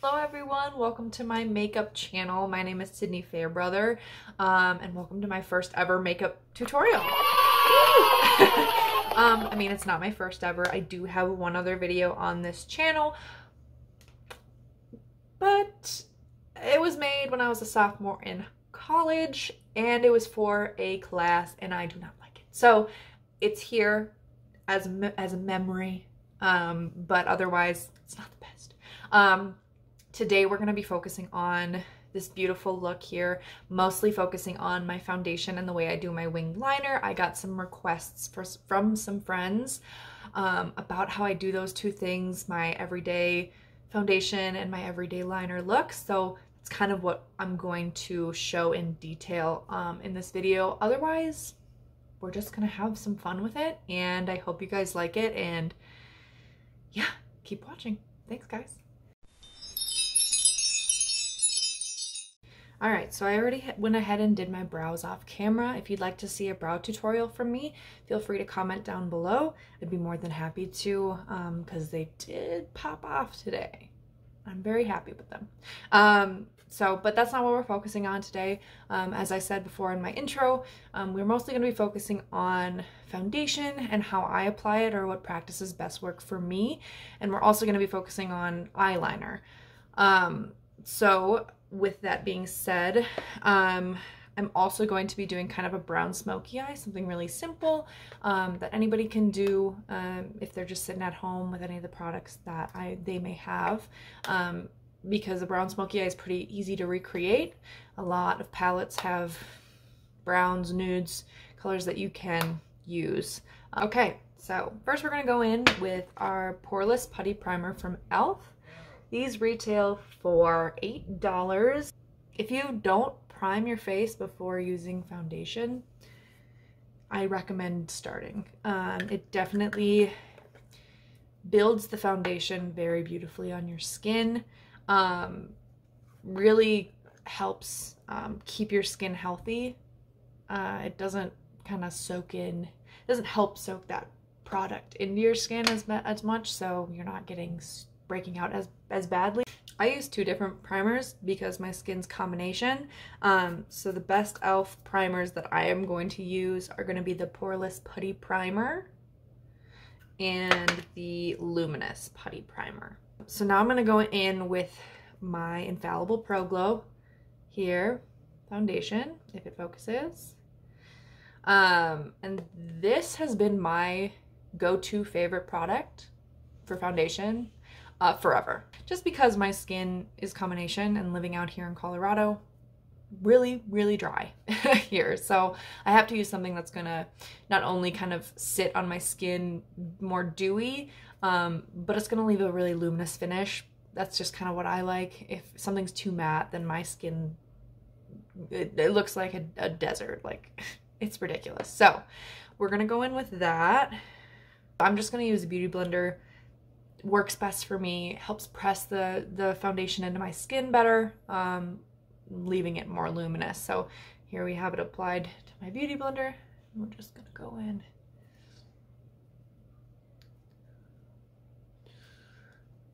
Hello everyone, welcome to my makeup channel. My name is Sydney Fairbrother, and welcome to my first ever makeup tutorial. I mean, it's not my first ever. I do have one other video on this channel, but it was made when I was a sophomore in college, and it was for a class, and I do not like it. So it's here as a memory, but otherwise, it's not the best. Today we're going to be focusing on this beautiful look here, mostly focusing on my foundation and the way I do my winged liner. I got some requests from some friends about how I do those two things, my everyday foundation and my everyday liner look. So it's kind of what I'm going to show in detail in this video. Otherwise, we're just going to have some fun with it, and I hope you guys like it, and yeah, keep watching. Thanks, guys. Alright, so I already went ahead and did my brows off camera. If you'd like to see a brow tutorial from me, feel free to comment down below. I'd be more than happy to, because they did pop off today. I'm very happy with them. But that's not what we're focusing on today. As I said before in my intro, we're mostly going to be focusing on foundation and how I apply it, or what practices best work for me. And we're also going to be focusing on eyeliner. So with that being said, I'm also going to be doing kind of a brown smoky eye, something really simple that anybody can do if they're just sitting at home with any of the products that they may have, because the brown smoky eye is pretty easy to recreate. A lot of palettes have browns, nudes, colors that you can use. Okay, so first we're going to go in with our Poreless Putty Primer from e.l.f. These retail for $8. If you don't prime your face before using foundation, I recommend starting. It definitely builds the foundation very beautifully on your skin. Really helps keep your skin healthy. It doesn't kind of doesn't help soak that product into your skin as much, so you're not getting breaking out as badly. I use two different primers because my skin's combination. So the best e.l.f. primers that I am going to use are going to be the Poreless Putty Primer and the Luminous Putty Primer. So now I'm going to go in with my Infallible Pro Glow here, foundation, if it focuses. And this has been my go-to favorite product for foundation forever, just because my skin is combination, and living out here in Colorado, really dry here, so I have to use something that's gonna not only kind of sit on my skin more dewy, but it's gonna leave a really luminous finish. That's just kind of what I like. If something's too matte, then my skin, it looks like a desert, like it's ridiculous. So we're gonna go in with that. I'm just gonna use a beauty blender. Works best for me, helps press the foundation into my skin better, leaving it more luminous. So here we have it applied to my beauty blender. We're just gonna go in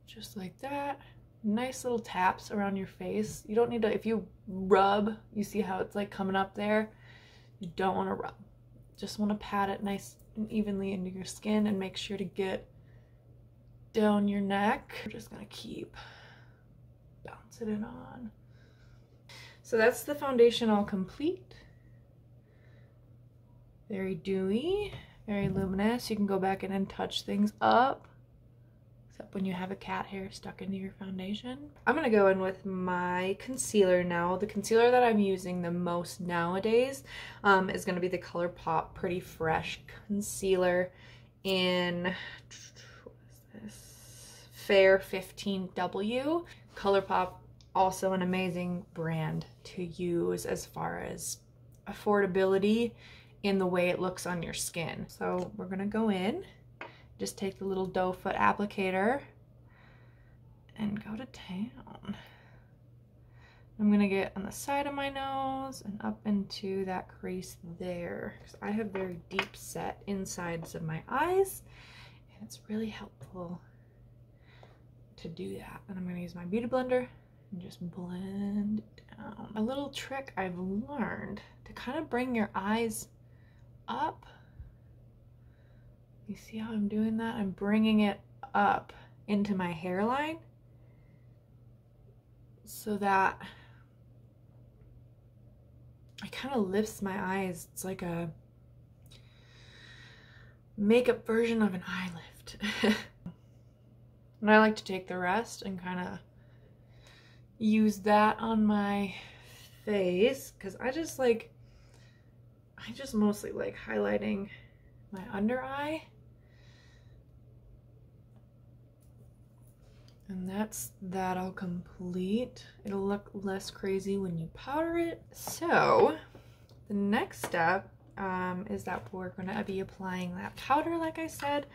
just like that. Nice little taps around your face. You don't need to, if you rub, you see how it's like coming up there? You don't want to rub. Just want to pat it nice and evenly into your skin, and make sure to get down your neck. We're just gonna keep bouncing it on. So that's the foundation all complete. Very dewy, very luminous. You can go back in and touch things up, except when you have a cat hair stuck into your foundation. I'm gonna go in with my concealer now. The concealer that I'm using the most nowadays is gonna be the ColourPop Pretty Fresh concealer in Fair 15W. ColourPop, also an amazing brand to use as far as affordability in the way it looks on your skin. So we're gonna go in, just take the little doe foot applicator and go to town. I'm gonna get on the side of my nose and up into that crease there, because I have very deep set insides of my eyes, and it's really helpful to do that. And I'm gonna use my beauty blender and just blend it down. A little trick I've learned to kind of bring your eyes up. You see how I'm doing that? I'm bringing it up into my hairline so that it kind of lifts my eyes. It's like a makeup version of an eye lift. And I like to take the rest and kind of use that on my face because I just mostly like highlighting my under eye. And that's that all complete. It'll look less crazy when you powder it. So the next step is that we're gonna be applying that powder like I said.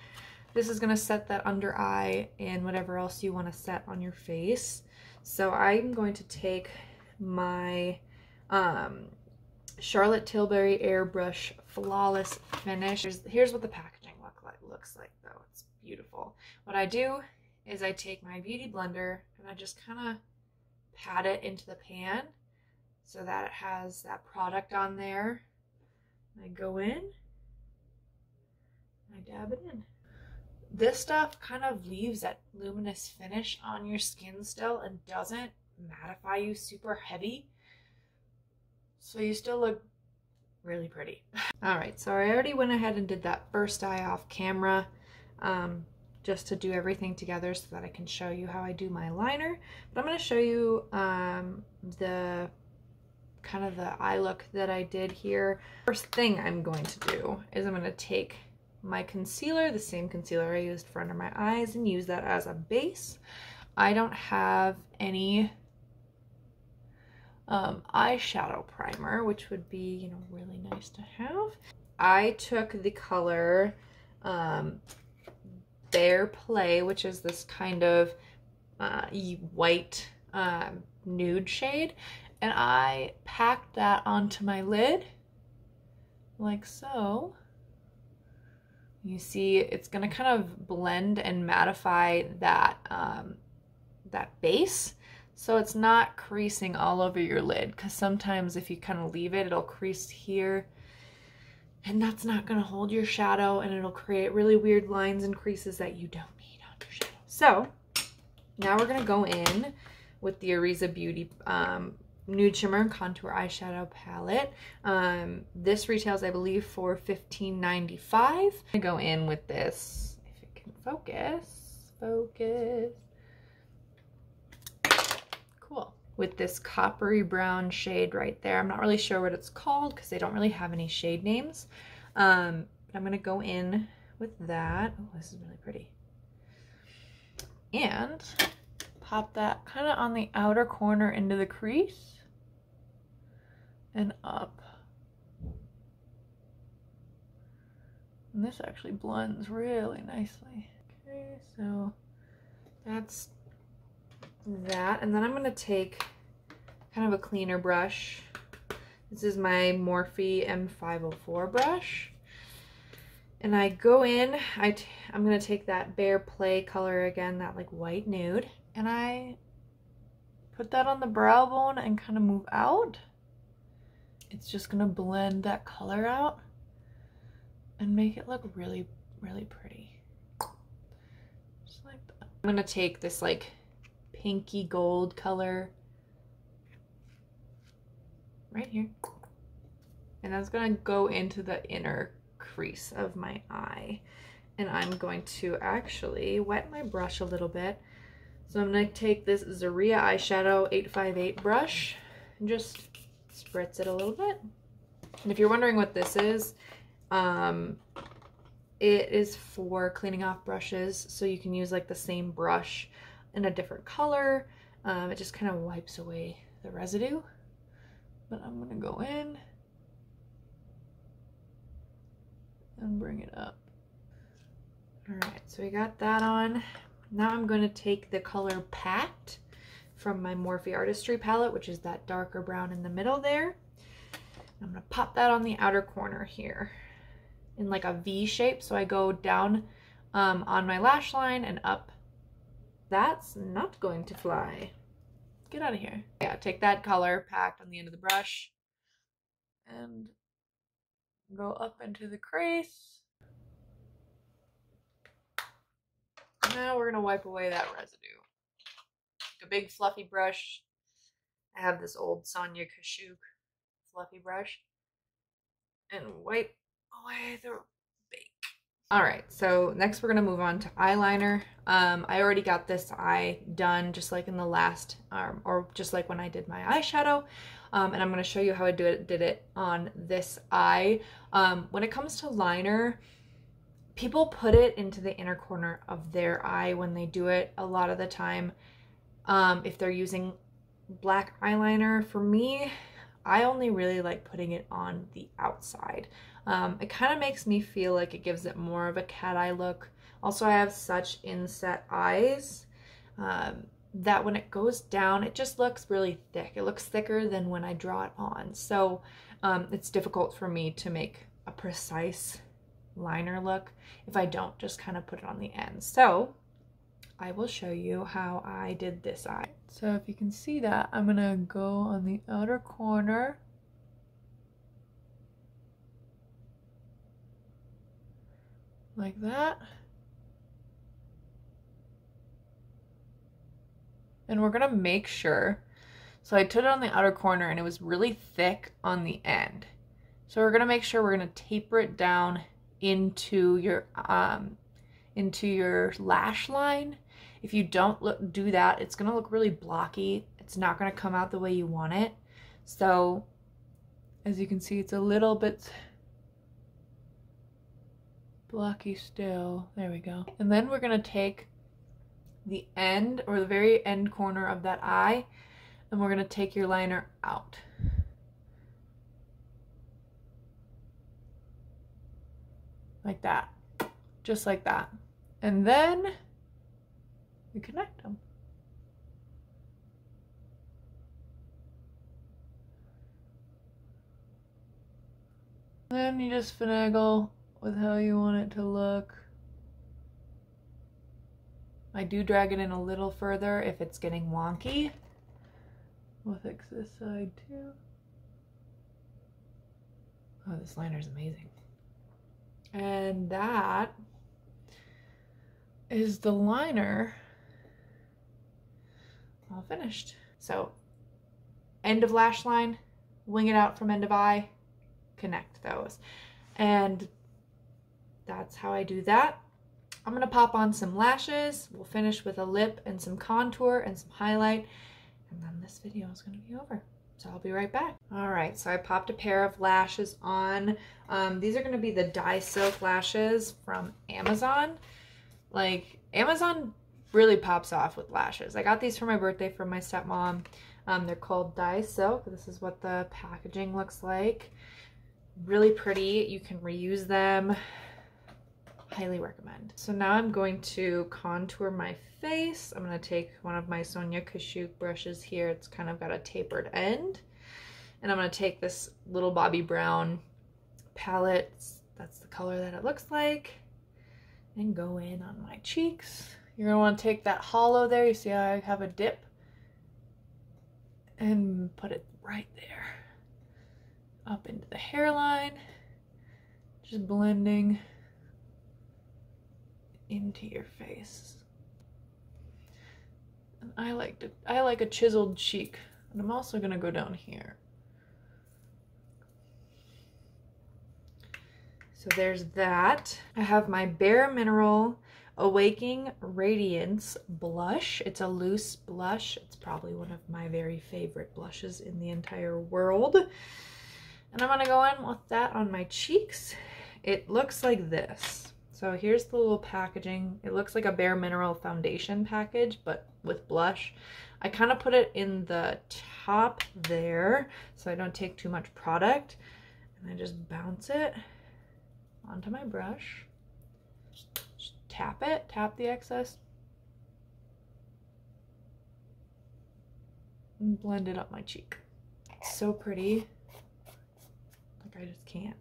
This is gonna set that under eye and whatever else you wanna set on your face. So I'm going to take my Charlotte Tilbury Airbrush Flawless Finish. Here's what the packaging looks like though. It's beautiful. What I do is I take my beauty blender and I just kind of pat it into the pan so that it has that product on there. I go in, I dab it in. This stuff kind of leaves that luminous finish on your skin still and doesn't mattify you super heavy. So you still look really pretty. All right, so I already went ahead and did that first eye off camera just to do everything together so that I can show you how I do my liner. But I'm going to show you the kind of the eye look that I did here. First thing I'm going to do is I'm going to take my concealer, the same concealer I used for under my eyes, and use that as a base. I don't have any eyeshadow primer, which would be, you know, really nice to have. I took the color Bare Play, which is this kind of white nude shade, and I packed that onto my lid like so. You see it's gonna kind of blend and mattify that that base, so it's not creasing all over your lid, because sometimes if you kind of leave it, it'll crease here, and that's not gonna hold your shadow, and it'll create really weird lines and creases that you don't need on your shadow. So now we're gonna go in with the Ariza Beauty Nude Shimmer and Contour Eyeshadow Palette. This retails, I believe, for $15.95. I go in with this, if it can focus. Cool. With this coppery brown shade right there. I'm not really sure what it's called because they don't really have any shade names. But I'm gonna go in with that. Oh, this is really pretty. And pop that kind of on the outer corner into the crease and up. And this actually blends really nicely. Okay, so that's that. And then I'm gonna take kind of a cleaner brush. This is my Morphe M504 brush. And I go in, I'm gonna take that Bare Play color again, that like white nude, and I put that on the brow bone and kind of move out. It's just gonna blend that color out and make it look really, really pretty. Just like that. I'm gonna take this like pinky gold color right here, and that's gonna go into the inner crease of my eye. And I'm going to actually wet my brush a little bit. So I'm gonna take this Zaria eyeshadow 858 brush and just spritz it a little bit. And if you're wondering what this is, it is for cleaning off brushes, so you can use like the same brush in a different color. It just kind of wipes away the residue. But I'm gonna go in and bring it up. All right, so we got that on. Now I'm going to take the color Packed from my Morphe Artistry palette, which is that darker brown in the middle there. I'm going to pop that on the outer corner here in like a V shape. So I go down on my lash line and up That's not going to fly. Get out of here. Yeah, take that color packed on the end of the brush and go up into the crease. Now we're gonna wipe away that residue. Take a big fluffy brush. I have this old Sonia Kashuk fluffy brush. And wipe away the bake. Alright, so next we're going to move on to eyeliner. I already got this eye done just like in the last, or just like when I did my eyeshadow. And I'm going to show you how I did it on this eye. When it comes to liner, people put it into the inner corner of their eye when they do it a lot of the time. If they're using black eyeliner, for me, I only really like putting it on the outside. It kind of makes me feel like it gives it more of a cat eye look. Also, I have such inset eyes that when it goes down, it just looks really thick. It looks thicker than when I draw it on. So it's difficult for me to make a precise liner look if I don't just kind of put it on the end. So I will show you how I did this eye. So if you can see that, I'm gonna go on the outer corner. Like that. And we're gonna make sure, so I put it on the outer corner and it was really thick on the end. So we're gonna make sure we're gonna taper it down into your lash line. If you don't do that, it's gonna look really blocky. It's not gonna come out the way you want it. So as you can see, it's a little bit blocky still. There we go. And then we're gonna take the end, or the very end corner of that eye, and we're gonna take your liner out. Like that. Just like that. And then we connect them. Then you just finagle with how you want it to look. I do drag it in a little further if it's getting wonky. We'll fix this side too. Oh, this liner is amazing. And that is the liner all finished. So end of lash line, wing it out from end of eye, connect those. And that's how I do that. I'm gonna pop on some lashes. We'll finish with a lip and some contour and some highlight. And then this video is gonna be over. So I'll be right back. All right, so I popped a pair of lashes on. These are gonna be the Dye Silk lashes from Amazon. Like, Amazon really pops off with lashes. I got these for my birthday from my stepmom. They're called Dye Silk. This is what the packaging looks like. Really pretty. You can reuse them. Highly recommend. So now I'm going to contour my face. I'm going to take one of my Sonia Kashuk brushes here. It's kind of got a tapered end. And I'm going to take this little Bobbi Brown palette. That's the color that it looks like. And go in on my cheeks. You're going to want to take that hollow there. You see how I have a dip? And put it right there. Up into the hairline. Just blending into your face. And I like a chiseled cheek. And I'm also gonna go down here. So there's that. I have my Bare Mineral Awakening Radiance blush. It's a loose blush. It's probably one of my very favorite blushes in the entire world. And I'm gonna go in with that on my cheeks. It looks like this. So here's the little packaging. It looks like a Bare Mineral foundation package, but with blush. I kind of put it in the top there so I don't take too much product. And I just bounce it onto my brush. Just tap it, tap the excess. And blend it up my cheek. It's so pretty. Like, I just can't.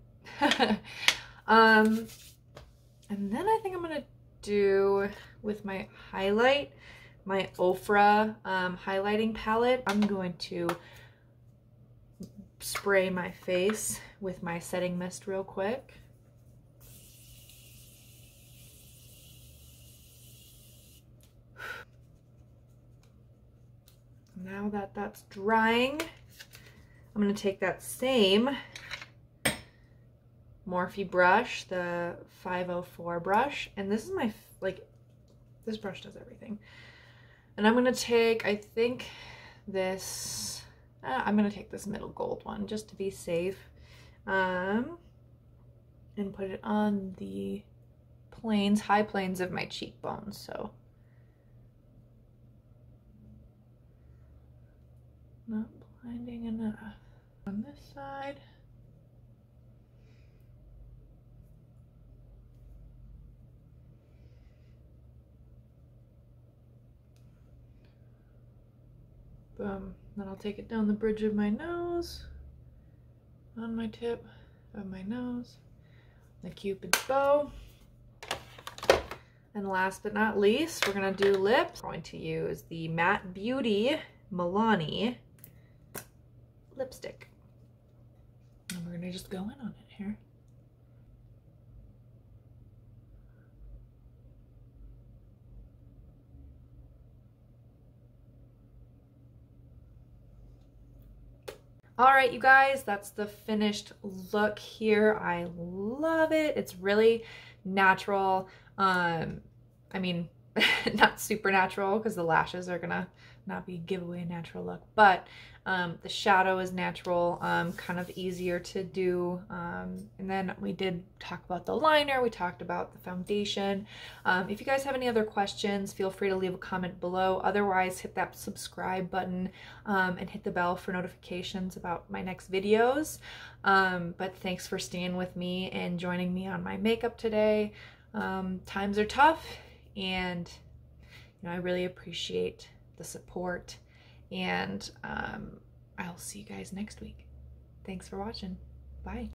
And then I think I'm gonna do with my highlight, my Ofra highlighting palette. I'm going to spray my face with my setting mist real quick. Now that that's drying, I'm going to take that same Morphe brush, the 504 brush, and this is my, like, this brush does everything. And I'm going to take, I think this, I'm going to take this middle gold one just to be safe, and put it on the planes, high planes of my cheekbones. So not blinding enough on this side. Boom. Then I'll take it down the bridge of my nose, on my tip of my nose, the Cupid's bow. And last but not least, we're gonna do lips. I'm going to use the Matte Beauty Milani lipstick. And we're gonna just go in on it here. All right, you guys, that's the finished look here. I love it. It's really natural. I mean, not super natural because the lashes are gonna not be giveaway a natural look, but the shadow is natural, kind of easier to do. And then we did talk about the liner, we talked about the foundation. If you guys have any other questions, feel free to leave a comment below. Otherwise, hit that subscribe button and hit the bell for notifications about my next videos. But thanks for staying with me and joining me on my makeup today. Times are tough, and you know, I really appreciate the support, and I'll see you guys next week. Thanks for watching. Bye.